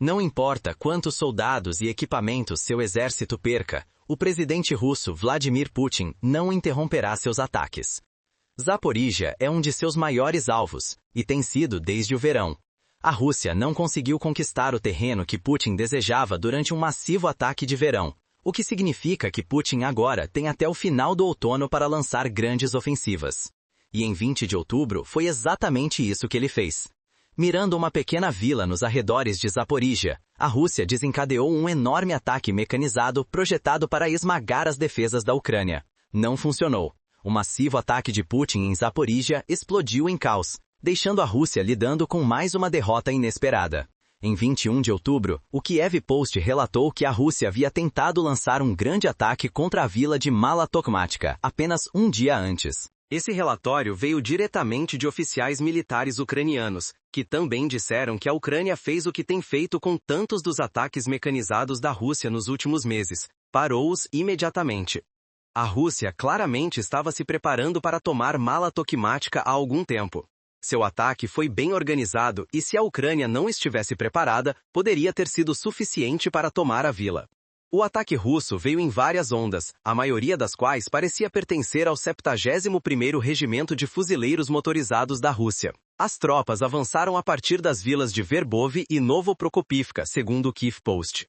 Não importa quantos soldados e equipamentos seu exército perca, o presidente russo Vladimir Putin não interromperá seus ataques. Zaporíjia é um de seus maiores alvos, e tem sido desde o verão. A Rússia não conseguiu conquistar o terreno que Putin desejava durante um massivo ataque de verão, o que significa que Putin agora tem até o final do outono para lançar grandes ofensivas. E em 20 de outubro foi exatamente isso que ele fez. Mirando uma pequena vila nos arredores de Zaporíjia, a Rússia desencadeou um enorme ataque mecanizado projetado para esmagar as defesas da Ucrânia. Não funcionou. O massivo ataque de Putin em Zaporíjia explodiu em caos, deixando a Rússia lidando com mais uma derrota inesperada. Em 21 de outubro, o Kiev Post relatou que a Rússia havia tentado lançar um grande ataque contra a vila de Mala-Tokmatka apenas um dia antes. Esse relatório veio diretamente de oficiais militares ucranianos, que também disseram que a Ucrânia fez o que tem feito com tantos dos ataques mecanizados da Rússia nos últimos meses: parou-os imediatamente. A Rússia claramente estava se preparando para tomar Mala-Tokmatka há algum tempo. Seu ataque foi bem organizado e, se a Ucrânia não estivesse preparada, poderia ter sido suficiente para tomar a vila. O ataque russo veio em várias ondas, a maioria das quais parecia pertencer ao 71º Regimento de Fuzileiros Motorizados da Rússia. As tropas avançaram a partir das vilas de Verbove e Novoprokopivka, segundo o Kiev Post.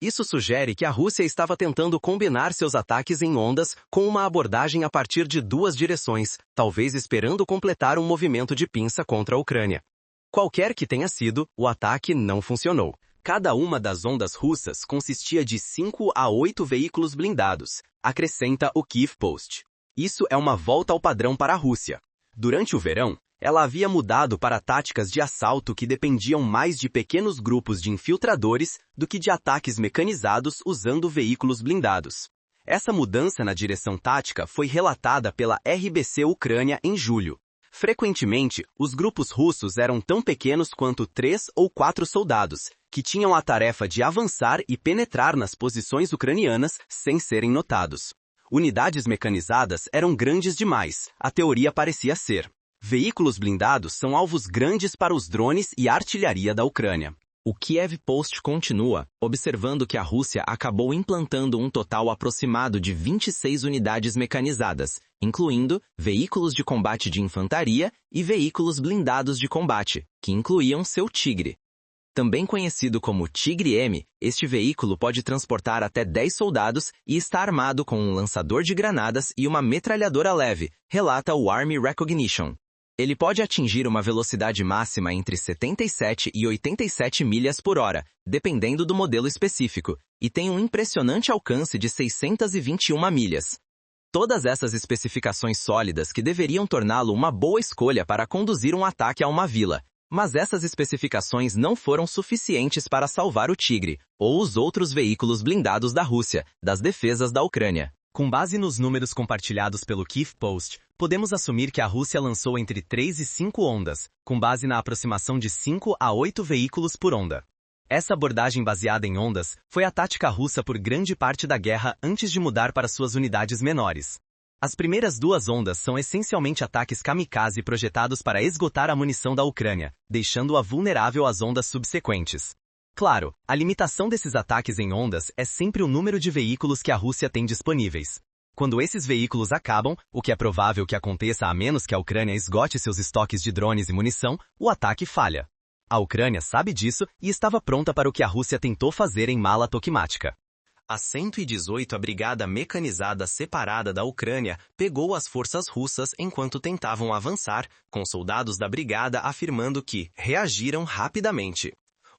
Isso sugere que a Rússia estava tentando combinar seus ataques em ondas com uma abordagem a partir de duas direções, talvez esperando completar um movimento de pinça contra a Ucrânia. Qualquer que tenha sido, o ataque não funcionou. Cada uma das ondas russas consistia de 5 a 8 veículos blindados, acrescenta o Kiev Post. Isso é uma volta ao padrão para a Rússia. Durante o verão, ela havia mudado para táticas de assalto que dependiam mais de pequenos grupos de infiltradores do que de ataques mecanizados usando veículos blindados. Essa mudança na direção tática foi relatada pela RBC Ucrânia em julho. Frequentemente, os grupos russos eram tão pequenos quanto 3 ou 4 soldados, que tinham a tarefa de avançar e penetrar nas posições ucranianas sem serem notados. Unidades mecanizadas eram grandes demais, a teoria parecia ser. Veículos blindados são alvos grandes para os drones e artilharia da Ucrânia. O Kiev Post continua, observando que a Rússia acabou implantando um total aproximado de 26 unidades mecanizadas, incluindo veículos de combate de infantaria e veículos blindados de combate, que incluíam seu Tigre. Também conhecido como Tigre-M, este veículo pode transportar até 10 soldados e está armado com um lançador de granadas e uma metralhadora leve, relata o Army Recognition. Ele pode atingir uma velocidade máxima entre 77 e 87 milhas por hora, dependendo do modelo específico, e tem um impressionante alcance de 621 milhas. Todas essas especificações sólidas que deveriam torná-lo uma boa escolha para conduzir um ataque a uma vila, mas essas especificações não foram suficientes para salvar o Tigre, ou os outros veículos blindados da Rússia, das defesas da Ucrânia. Com base nos números compartilhados pelo Kiev Post, podemos assumir que a Rússia lançou entre 3 e 5 ondas, com base na aproximação de 5 a 8 veículos por onda. Essa abordagem baseada em ondas foi a tática russa por grande parte da guerra antes de mudar para suas unidades menores. As primeiras 2 ondas são essencialmente ataques kamikaze projetados para esgotar a munição da Ucrânia, deixando-a vulnerável às ondas subsequentes. Claro, a limitação desses ataques em ondas é sempre o número de veículos que a Rússia tem disponíveis. Quando esses veículos acabam, o que é provável que aconteça a menos que a Ucrânia esgote seus estoques de drones e munição, o ataque falha. A Ucrânia sabe disso e estava pronta para o que a Rússia tentou fazer em Mala-Tokmatka. A 118ª Brigada Mecanizada Separada da Ucrânia pegou as forças russas enquanto tentavam avançar, com soldados da brigada afirmando que reagiram rapidamente.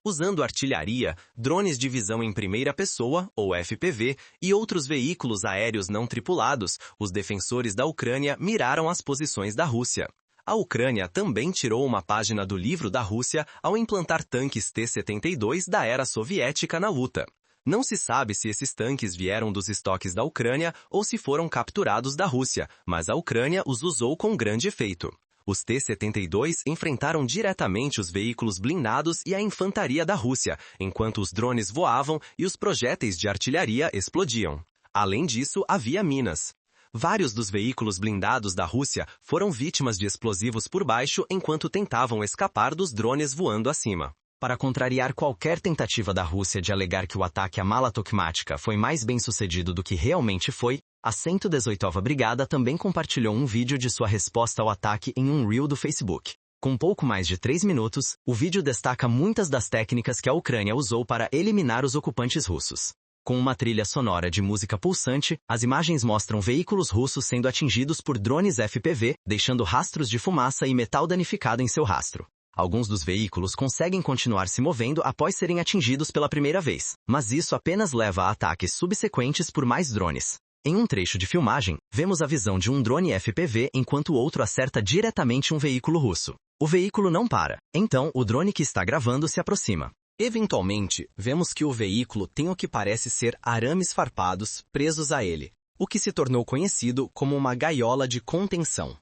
Usando artilharia, drones de visão em primeira pessoa, ou FPV, e outros veículos aéreos não tripulados, os defensores da Ucrânia miraram as posições da Rússia. A Ucrânia também tirou uma página do livro da Rússia ao implantar tanques T-72 da era soviética na luta. Não se sabe se esses tanques vieram dos estoques da Ucrânia ou se foram capturados da Rússia, mas a Ucrânia os usou com grande efeito. Os T-72 enfrentaram diretamente os veículos blindados e a infantaria da Rússia, enquanto os drones voavam e os projéteis de artilharia explodiam. Além disso, havia minas. Vários dos veículos blindados da Rússia foram vítimas de explosivos por baixo enquanto tentavam escapar dos drones voando acima. Para contrariar qualquer tentativa da Rússia de alegar que o ataque à mala tokmática foi mais bem sucedido do que realmente foi, a 118ª Brigada também compartilhou um vídeo de sua resposta ao ataque em um reel do Facebook. Com pouco mais de 3 minutos, o vídeo destaca muitas das técnicas que a Ucrânia usou para eliminar os ocupantes russos. Com uma trilha sonora de música pulsante, as imagens mostram veículos russos sendo atingidos por drones FPV, deixando rastros de fumaça e metal danificado em seu rastro. Alguns dos veículos conseguem continuar se movendo após serem atingidos pela primeira vez, mas isso apenas leva a ataques subsequentes por mais drones. Em um trecho de filmagem, vemos a visão de um drone FPV enquanto o outro acerta diretamente um veículo russo. O veículo não para, então o drone que está gravando se aproxima. Eventualmente, vemos que o veículo tem o que parece ser arames farpados presos a ele, o que se tornou conhecido como uma gaiola de contenção.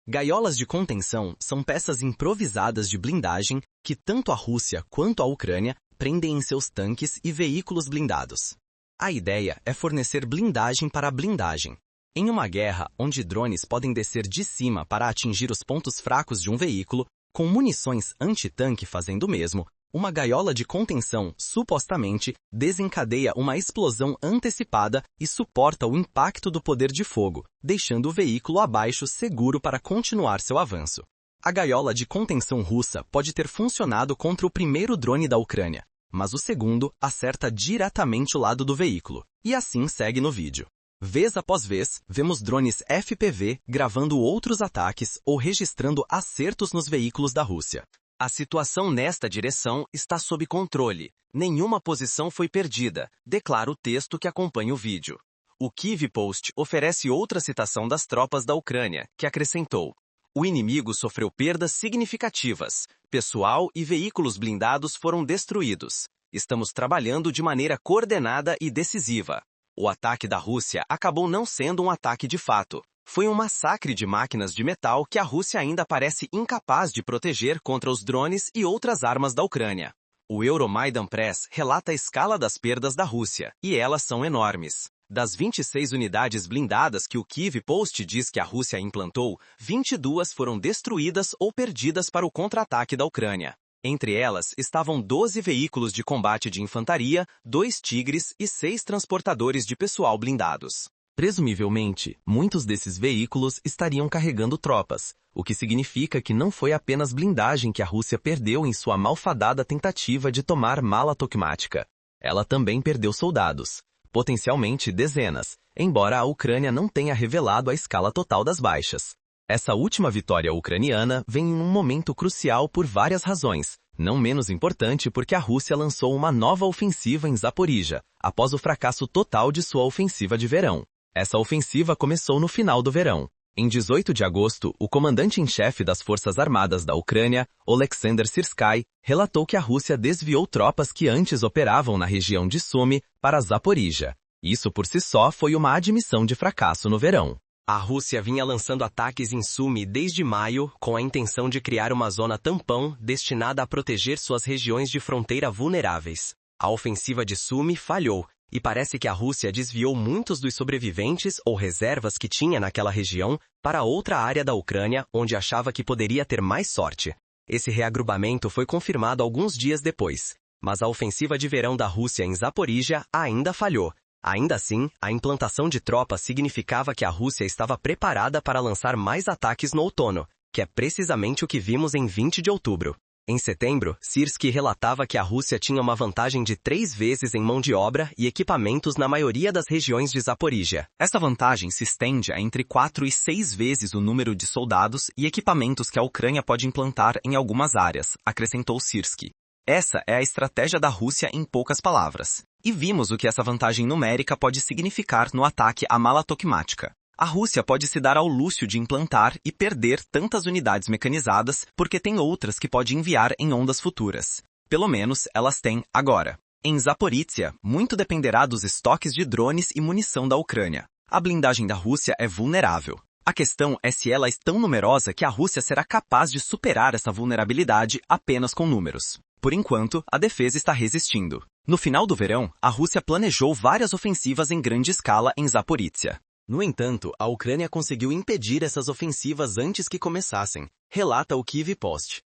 Gaiolas de contenção são peças improvisadas de blindagem que tanto a Rússia quanto a Ucrânia prendem em seus tanques e veículos blindados. A ideia é fornecer blindagem para a blindagem. Em uma guerra onde drones podem descer de cima para atingir os pontos fracos de um veículo, com munições anti-tanque fazendo o mesmo, uma gaiola de contenção, supostamente, desencadeia uma explosão antecipada e suporta o impacto do poder de fogo, deixando o veículo abaixo seguro para continuar seu avanço. A gaiola de contenção russa pode ter funcionado contra o primeiro drone da Ucrânia, mas o segundo acerta diretamente o lado do veículo, e assim segue no vídeo. Vez após vez, vemos drones FPV gravando outros ataques ou registrando acertos nos veículos da Rússia. A situação nesta direção está sob controle. Nenhuma posição foi perdida, declara o texto que acompanha o vídeo. O Kyiv Post oferece outra citação das tropas da Ucrânia, que acrescentou: o inimigo sofreu perdas significativas. Pessoal e veículos blindados foram destruídos. Estamos trabalhando de maneira coordenada e decisiva. O ataque da Rússia acabou não sendo um ataque de fato. Foi um massacre de máquinas de metal que a Rússia ainda parece incapaz de proteger contra os drones e outras armas da Ucrânia. O Euromaidan Press relata a escala das perdas da Rússia, e elas são enormes. Das 26 unidades blindadas que o Kyiv Post diz que a Rússia implantou, 22 foram destruídas ou perdidas para o contra-ataque da Ucrânia. Entre elas estavam 12 veículos de combate de infantaria, 2 Tigres e 6 transportadores de pessoal blindados. Presumivelmente, muitos desses veículos estariam carregando tropas, o que significa que não foi apenas blindagem que a Rússia perdeu em sua malfadada tentativa de tomar Mala Tokmática. Ela também perdeu soldados, potencialmente dezenas, embora a Ucrânia não tenha revelado a escala total das baixas. Essa última vitória ucraniana vem em um momento crucial por várias razões, não menos importante porque a Rússia lançou uma nova ofensiva em Zaporíjia, após o fracasso total de sua ofensiva de verão. Essa ofensiva começou no final do verão. Em 18 de agosto, o comandante-em-chefe das Forças Armadas da Ucrânia, Oleksandr Syrskyi, relatou que a Rússia desviou tropas que antes operavam na região de Sumy para Zaporíjia. Isso por si só foi uma admissão de fracasso no verão. A Rússia vinha lançando ataques em Sumy desde maio, com a intenção de criar uma zona tampão destinada a proteger suas regiões de fronteira vulneráveis. A ofensiva de Sumy falhou, e parece que a Rússia desviou muitos dos sobreviventes ou reservas que tinha naquela região para outra área da Ucrânia onde achava que poderia ter mais sorte. Esse reagrupamento foi confirmado alguns dias depois, mas a ofensiva de verão da Rússia em Zaporíjia ainda falhou. Ainda assim, a implantação de tropas significava que a Rússia estava preparada para lançar mais ataques no outono, que é precisamente o que vimos em 20 de outubro. Em setembro, Syrskyi relatava que a Rússia tinha uma vantagem de 3 vezes em mão de obra e equipamentos na maioria das regiões de Zaporíjia. Essa vantagem se estende a entre 4 e 6 vezes o número de soldados e equipamentos que a Ucrânia pode implantar em algumas áreas, acrescentou Syrskyi. Essa é a estratégia da Rússia em poucas palavras. E vimos o que essa vantagem numérica pode significar no ataque à Mala Tokmática. A Rússia pode se dar ao luxo de implantar e perder tantas unidades mecanizadas porque tem outras que pode enviar em ondas futuras. Pelo menos elas têm agora. Em Zaporíjia, muito dependerá dos estoques de drones e munição da Ucrânia. A blindagem da Rússia é vulnerável. A questão é se ela é tão numerosa que a Rússia será capaz de superar essa vulnerabilidade apenas com números. Por enquanto, a defesa está resistindo. No final do verão, a Rússia planejou várias ofensivas em grande escala em Zaporíjia. No entanto, a Ucrânia conseguiu impedir essas ofensivas antes que começassem, relata o Kyiv Post.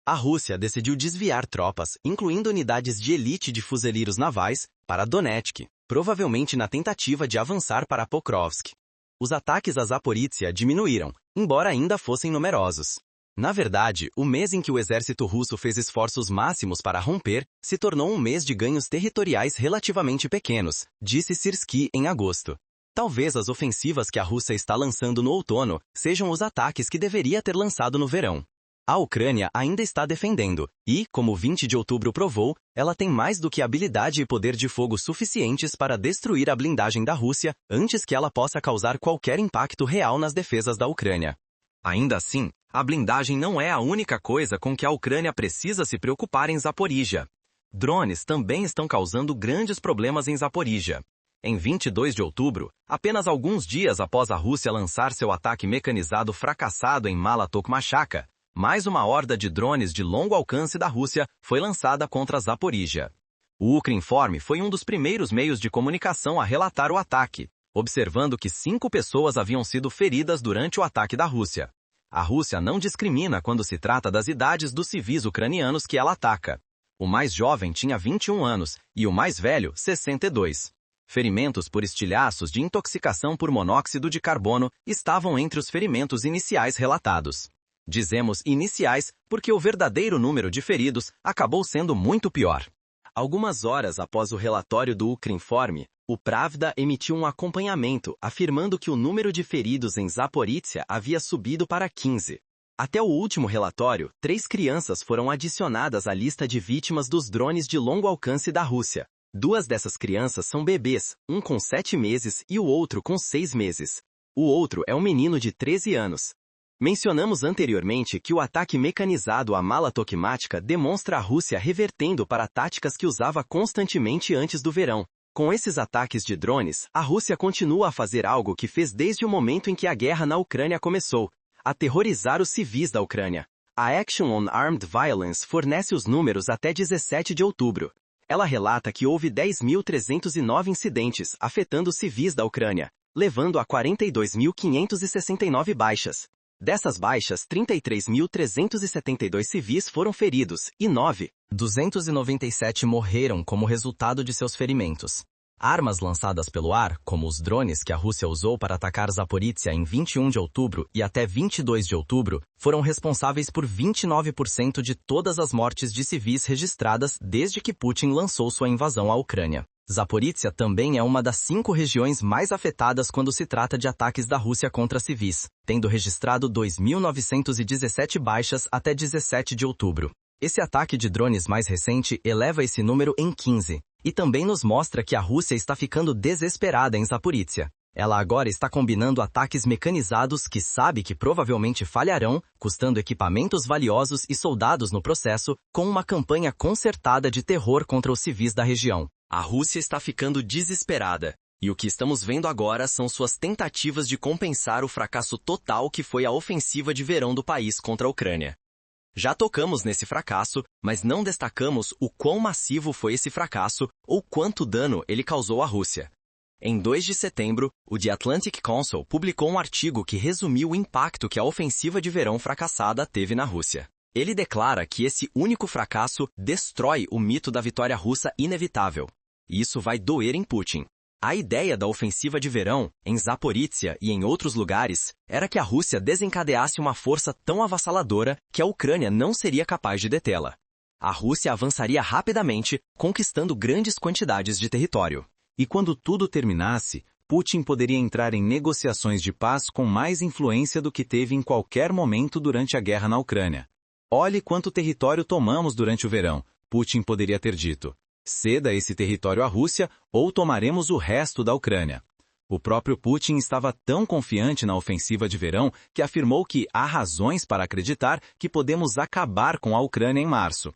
A Rússia decidiu desviar tropas, incluindo unidades de elite de fuzileiros navais, para Donetsk, provavelmente na tentativa de avançar para Pokrovsk. Os ataques a Zaporízhia diminuíram, embora ainda fossem numerosos. Na verdade, o mês em que o exército russo fez esforços máximos para romper, se tornou um mês de ganhos territoriais relativamente pequenos, disse Syrskyi em agosto. Talvez as ofensivas que a Rússia está lançando no outono sejam os ataques que deveria ter lançado no verão. A Ucrânia ainda está defendendo, e, como 20 de outubro provou, ela tem mais do que habilidade e poder de fogo suficientes para destruir a blindagem da Rússia antes que ela possa causar qualquer impacto real nas defesas da Ucrânia. Ainda assim, a blindagem não é a única coisa com que a Ucrânia precisa se preocupar em Zaporíjia. Drones também estão causando grandes problemas em Zaporíjia. Em 22 de outubro, apenas alguns dias após a Rússia lançar seu ataque mecanizado fracassado em Mala Tokmachaka, mais uma horda de drones de longo alcance da Rússia foi lançada contra Zaporíjia. O Ukrinform foi um dos primeiros meios de comunicação a relatar o ataque, observando que 5 pessoas haviam sido feridas durante o ataque da Rússia. A Rússia não discrimina quando se trata das idades dos civis ucranianos que ela ataca. O mais jovem tinha 21 anos e o mais velho, 62. Ferimentos por estilhaços de intoxicação por monóxido de carbono estavam entre os ferimentos iniciais relatados. Dizemos iniciais porque o verdadeiro número de feridos acabou sendo muito pior. Algumas horas após o relatório do Ukrinform, o Pravda emitiu um acompanhamento afirmando que o número de feridos em Zaporízhia havia subido para 15. Até o último relatório, 3 crianças foram adicionadas à lista de vítimas dos drones de longo alcance da Rússia. 2 dessas crianças são bebês, um com 7 meses e o outro com 6 meses. O outro é um menino de 13 anos. Mencionamos anteriormente que o ataque mecanizado à Mala Tokmática demonstra a Rússia revertendo para táticas que usava constantemente antes do verão. Com esses ataques de drones, a Rússia continua a fazer algo que fez desde o momento em que a guerra na Ucrânia começou: aterrorizar os civis da Ucrânia. A Action on Armed Violence fornece os números até 17 de outubro. Ela relata que houve 10.309 incidentes afetando civis da Ucrânia, levando a 42.569 baixas. Dessas baixas, 33.372 civis foram feridos e 9.297 morreram como resultado de seus ferimentos. Armas lançadas pelo ar, como os drones que a Rússia usou para atacar Zaporízhia em 21 de outubro e até 22 de outubro, foram responsáveis por 29% de todas as mortes de civis registradas desde que Putin lançou sua invasão à Ucrânia. Zaporízhia também é uma das 5 regiões mais afetadas quando se trata de ataques da Rússia contra civis, tendo registrado 2.917 baixas até 17 de outubro. Esse ataque de drones mais recente eleva esse número em 15, e também nos mostra que a Rússia está ficando desesperada em Zaporízhia. Ela agora está combinando ataques mecanizados que sabe que provavelmente falharão, custando equipamentos valiosos e soldados no processo, com uma campanha concertada de terror contra os civis da região. A Rússia está ficando desesperada, e o que estamos vendo agora são suas tentativas de compensar o fracasso total que foi a ofensiva de verão do país contra a Ucrânia. Já tocamos nesse fracasso, mas não destacamos o quão massivo foi esse fracasso ou quanto dano ele causou à Rússia. Em 2 de setembro, o The Atlantic Council publicou um artigo que resumiu o impacto que a ofensiva de verão fracassada teve na Rússia. Ele declara que esse único fracasso destrói o mito da vitória russa inevitável. E isso vai doer em Putin. A ideia da ofensiva de verão, em Zaporízhia e em outros lugares, era que a Rússia desencadeasse uma força tão avassaladora que a Ucrânia não seria capaz de detê-la. A Rússia avançaria rapidamente, conquistando grandes quantidades de território. E quando tudo terminasse, Putin poderia entrar em negociações de paz com mais influência do que teve em qualquer momento durante a guerra na Ucrânia. Olhe quanto território tomamos durante o verão, Putin poderia ter dito. Ceda esse território à Rússia ou tomaremos o resto da Ucrânia. O próprio Putin estava tão confiante na ofensiva de verão que afirmou que há razões para acreditar que podemos acabar com a Ucrânia em março.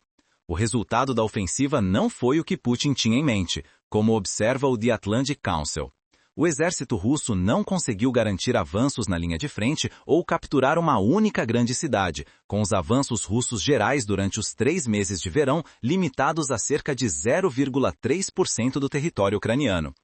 O resultado da ofensiva não foi o que Putin tinha em mente, como observa o The Atlantic Council. O exército russo não conseguiu garantir avanços na linha de frente ou capturar uma única grande cidade, com os avanços russos gerais durante os 3 meses de verão limitados a cerca de 0,3% do território ucraniano.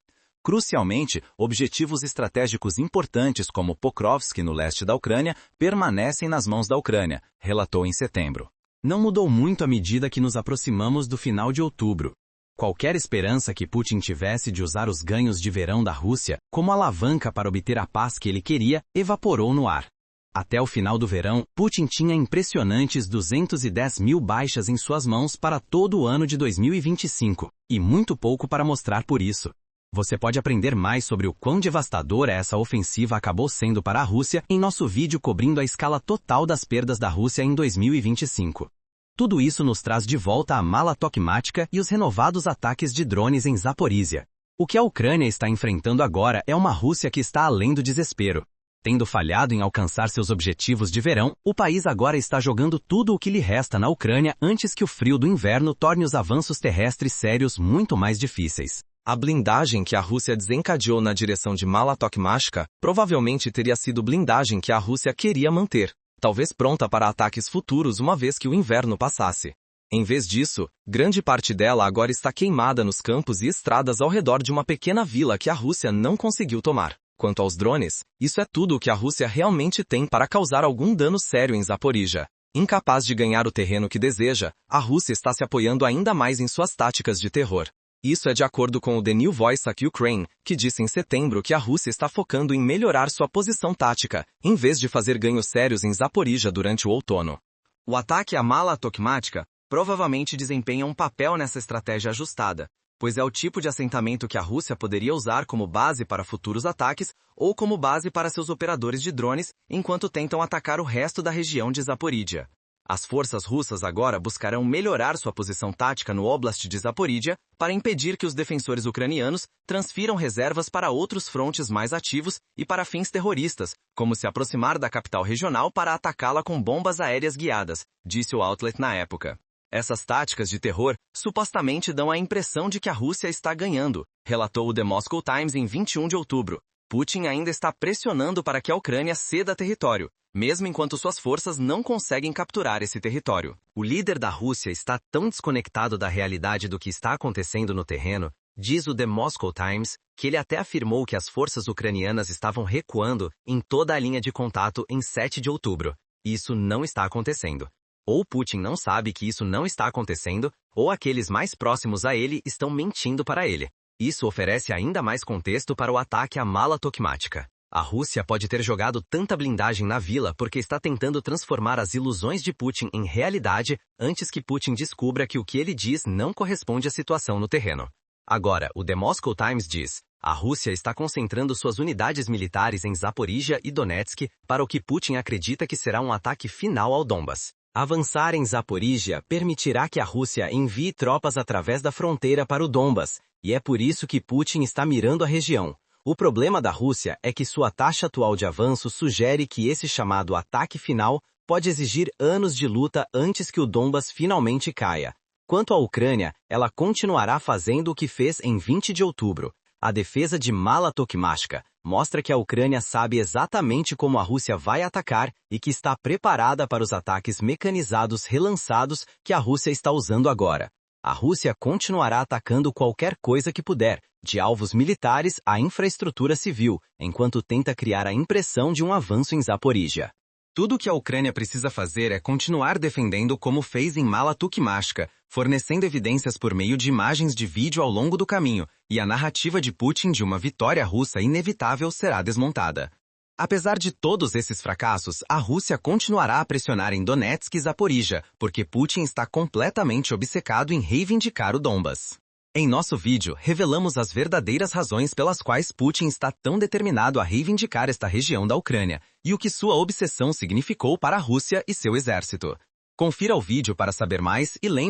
Crucialmente, objetivos estratégicos importantes como Pokrovsk no leste da Ucrânia permanecem nas mãos da Ucrânia, relatou em setembro. não mudou muito à medida que nos aproximamos do final de outubro. Qualquer esperança que Putin tivesse de usar os ganhos de verão da Rússia como alavanca para obter a paz que ele queria, evaporou no ar. Até o final do verão, Putin tinha impressionantes 210 mil baixas em suas mãos para todo o ano de 2025, e muito pouco para mostrar por isso. Você pode aprender mais sobre o quão devastadora essa ofensiva acabou sendo para a Rússia em nosso vídeo cobrindo a escala total das perdas da Rússia em 2025. Tudo isso nos traz de volta a mala tokmática e os renovados ataques de drones em Zaporísia. O que a Ucrânia está enfrentando agora é uma Rússia que está além do desespero. Tendo falhado em alcançar seus objetivos de verão, o país agora está jogando tudo o que lhe resta na Ucrânia antes que o frio do inverno torne os avanços terrestres sérios muito mais difíceis. A blindagem que a Rússia desencadeou na direção de Mala Tokmáchka provavelmente teria sido blindagem que a Rússia queria manter, talvez pronta para ataques futuros uma vez que o inverno passasse. Em vez disso, grande parte dela agora está queimada nos campos e estradas ao redor de uma pequena vila que a Rússia não conseguiu tomar. Quanto aos drones, isso é tudo o que a Rússia realmente tem para causar algum dano sério em Zaporíjia. Incapaz de ganhar o terreno que deseja, a Rússia está se apoiando ainda mais em suas táticas de terror. Isso é de acordo com o The New Voice Ukraine, que disse em setembro que a Rússia está focando em melhorar sua posição tática, em vez de fazer ganhos sérios em Zaporíjia durante o outono. O ataque à Mala Tokmáchka provavelmente desempenha um papel nessa estratégia ajustada, pois é o tipo de assentamento que a Rússia poderia usar como base para futuros ataques ou como base para seus operadores de drones enquanto tentam atacar o resto da região de Zaporíjia. As forças russas agora buscarão melhorar sua posição tática no Oblast de Zaporíjia para impedir que os defensores ucranianos transfiram reservas para outros frontes mais ativos e para fins terroristas, como se aproximar da capital regional para atacá-la com bombas aéreas guiadas, disse o outlet na época. Essas táticas de terror supostamente dão a impressão de que a Rússia está ganhando, relatou o The Moscow Times em 21 de outubro. Putin ainda está pressionando para que a Ucrânia ceda território, mesmo enquanto suas forças não conseguem capturar esse território. O líder da Rússia está tão desconectado da realidade do que está acontecendo no terreno, diz o The Moscow Times, que ele até afirmou que as forças ucranianas estavam recuando em toda a linha de contato em 7 de outubro. Isso não está acontecendo. Ou Putin não sabe que isso não está acontecendo, ou aqueles mais próximos a ele estão mentindo para ele. Isso oferece ainda mais contexto para o ataque à Mala Tokmáchka. A Rússia pode ter jogado tanta blindagem na vila porque está tentando transformar as ilusões de Putin em realidade antes que Putin descubra que o que ele diz não corresponde à situação no terreno. Agora, o The Moscow Times diz, a Rússia está concentrando suas unidades militares em Zaporíjia e Donetsk para o que Putin acredita que será um ataque final ao Donbas. Avançar em Zaporíjia permitirá que a Rússia envie tropas através da fronteira para o Donbas, e é por isso que Putin está mirando a região. O problema da Rússia é que sua taxa atual de avanço sugere que esse chamado ataque final pode exigir anos de luta antes que o Donbas finalmente caia. Quanto à Ucrânia, ela continuará fazendo o que fez em 20 de outubro. A defesa de Mala Tokmáchka mostra que a Ucrânia sabe exatamente como a Rússia vai atacar e que está preparada para os ataques mecanizados relançados que a Rússia está usando agora. A Rússia continuará atacando qualquer coisa que puder, de alvos militares à infraestrutura civil, enquanto tenta criar a impressão de um avanço em Zaporíjia. Tudo o que a Ucrânia precisa fazer é continuar defendendo como fez em Mala Tokmáchka, fornecendo evidências por meio de imagens de vídeo ao longo do caminho, e a narrativa de Putin de uma vitória russa inevitável será desmontada. Apesar de todos esses fracassos, a Rússia continuará a pressionar em Donetsk e Zaporíjia, porque Putin está completamente obcecado em reivindicar o Donbas. Em nosso vídeo, revelamos as verdadeiras razões pelas quais Putin está tão determinado a reivindicar esta região da Ucrânia, e o que sua obsessão significou para a Rússia e seu exército. Confira o vídeo para saber mais e lembre